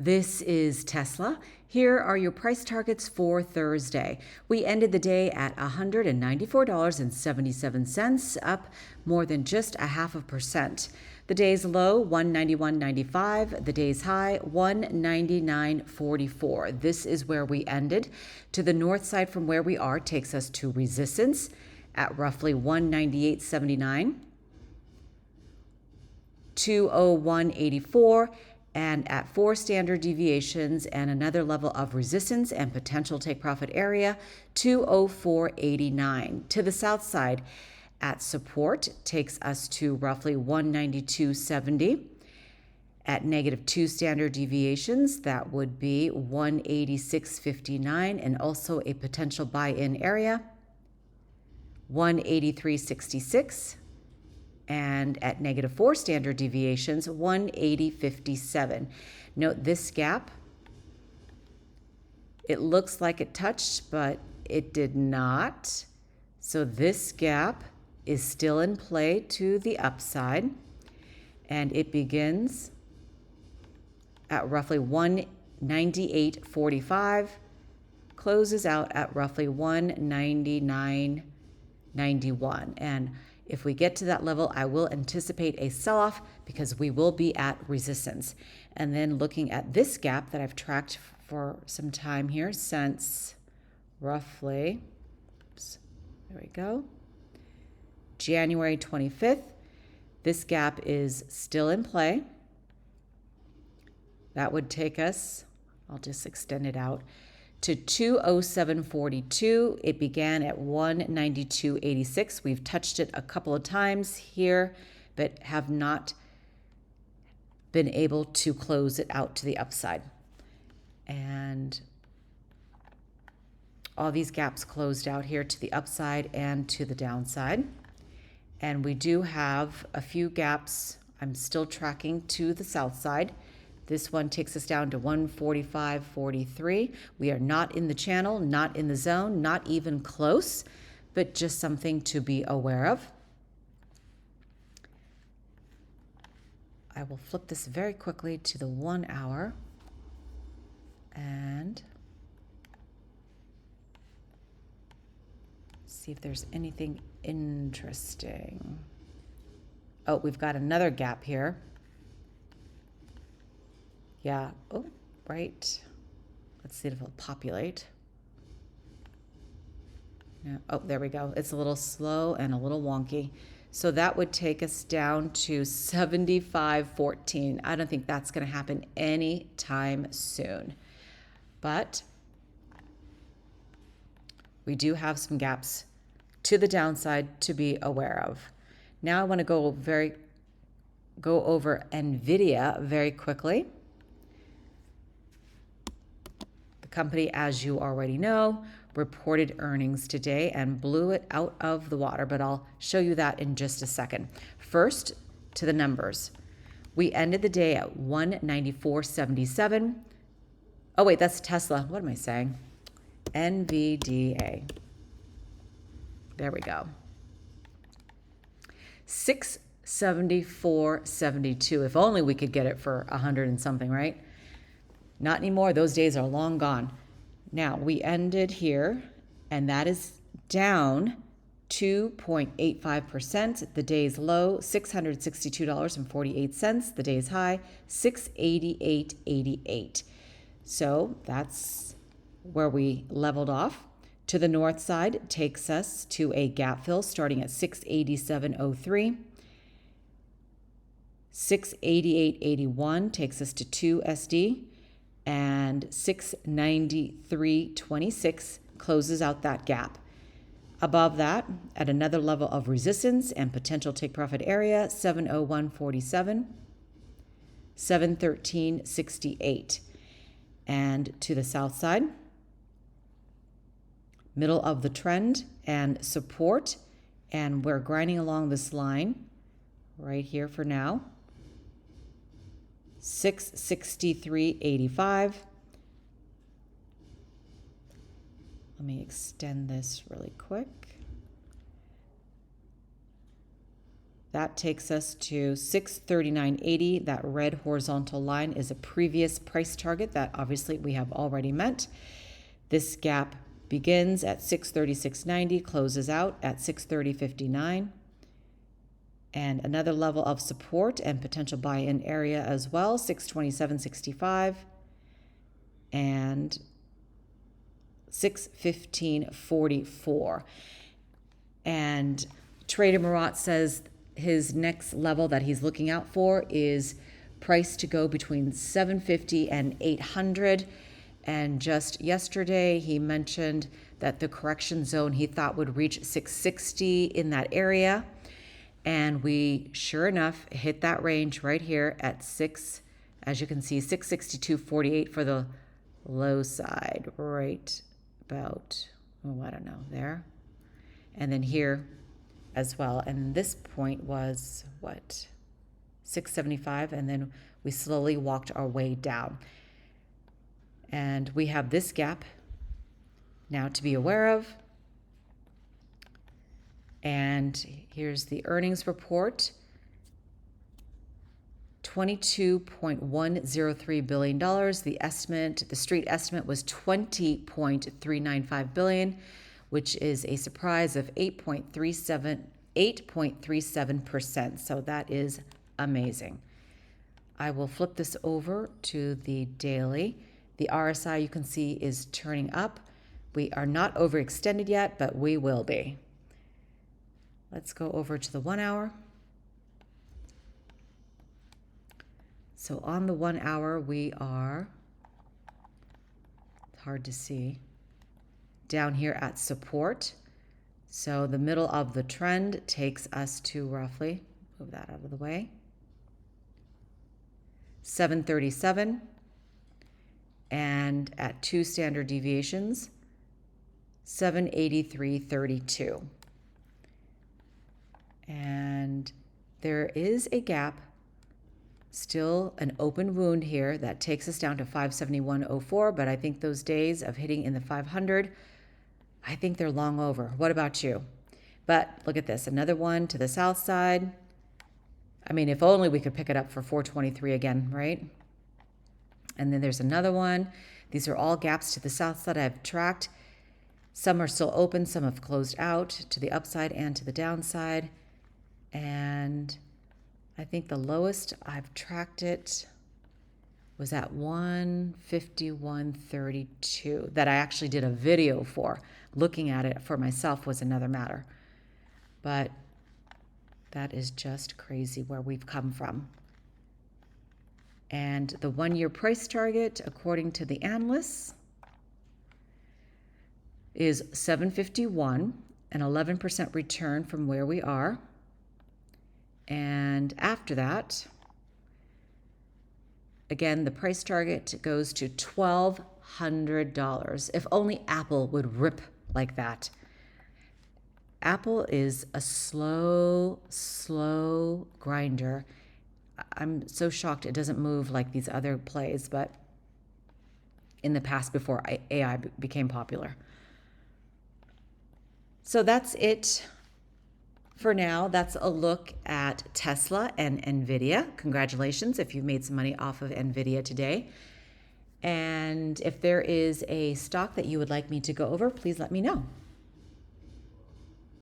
This is Tesla. Here are your price targets for Thursday. We ended the day at $194.77, up more than just 0.5%. The day's low, 191.95. The day's high, 199.44. This is where we ended. To the north side from where we are takes us to resistance at roughly 198.79, 201.84, and at 4 standard deviations and another level of resistance and potential take profit area, 204.89. To the south side at support takes us to roughly 192.70. At -2 standard deviations, that would be 186.59, and also a potential buy-in area, 183.66. And at -4 standard deviations, 180.57. Note this gap. It looks like it touched, but it did not. So this gap is still in play to the upside, and it begins at roughly 198.45, closes out at roughly 199.91. And if we get to that level, I will anticipate a sell-off because we will be at resistance. And then looking at this gap that I've tracked for some time here since roughly, there we go, January 25th, this gap is still in play. That would take us, I'll just extend it out, to 207.42. It began at 192.86. We've touched it a couple of times here, but have not been able to close it out to the upside. And all these gaps closed out here to the upside and to the downside. And we do have a few gaps I'm still tracking to the south side. This one takes us down to 145.43. We are not in the channel, not in the zone, not even close, but just something to be aware of. I will flip this very quickly to the 1 hour and see if there's anything interesting. Oh, we've got another gap here. Yeah, oh, right. Let's see if it'll populate. Yeah. Oh, there we go. It's a little slow and a little wonky. So that would take us down to 75.14. I don't think that's going to happen anytime soon. But we do have some gaps to the downside to be aware of. Now I want to go over NVDA very quickly. Company, as you already know, reported earnings today and blew it out of the water, but I'll show you that in just a second. First, to the numbers. We ended the day at 194.77. Oh wait, that's Tesla. What am I saying? NVDA. There we go. 674.72. If only we could get it for 100 and something, right? Not anymore. Those days are long gone. Now, we ended here, and that is down 2.85%. The day's low, $662.48. The day's high, $688.88. So that's where we leveled off. To the north side takes us to a gap fill starting at 687.03. 688.81 takes us to 2 SD. And 693.26 closes out that gap. Above that, at another level of resistance and potential take profit area, 701.47, 713.68. And to the south side, middle of the trend and support, and we're grinding along this line right here for now. 663.85. Let me extend this really quick. That takes us to 639.80. That red horizontal line is a previous price target that obviously we have already met. This gap begins at 636.90, closes out at 630.59. And another level of support and potential buy-in area as well, 627.65 and 615.44. And Trader Murat says his next level that he's looking out for is price to go between 750 and 800. And just yesterday, he mentioned that the correction zone he thought would reach 660 in that area. And we, sure enough, hit that range right here at as you can see, 662.48 for the low side, right about, oh, I don't know, there. And then here as well. And this point was what? 675. And then we slowly walked our way down. And we have this gap now to be aware of. And here's the earnings report. $22.103 billion. The street estimate was $20.395 billion, which is a surprise of 8.37%. So that is amazing. I will flip this over to the daily. The RSI, you can see, is turning up. We are not overextended yet, but we will be. Let's go over to the 1 hour. So on the 1 hour, we are, it's hard to see, down here at support. So the middle of the trend takes us to roughly, move that out of the way, 737. And at 2 standard deviations, 783.32. And there is a gap, still an open wound here that takes us down to 571.04, but I think those days of hitting in the 500, I think they're long over. What about you? But look at this, another one to the south side. I mean, if only we could pick it up for 423 again, right? And then there's another one. These are all gaps to the south side I've tracked. Some are still open, some have closed out to the upside and to the downside. And I think the lowest I've tracked it was at 151.32 that I actually did a video for. Looking at it for myself was another matter. But that is just crazy where we've come from. And the 1 year price target, according to the analysts, is 751, an 11% return from where we are. And after that, again, the price target goes to $1,200. If only Apple would rip like that. Apple is a slow grinder. I'm so shocked it doesn't move like these other plays, but in the past before AI became popular. So that's it for now. That's a look at Tesla and NVDA. Congratulations if you've made some money off of NVDA today. And if there is a stock that you would like me to go over, please let me know.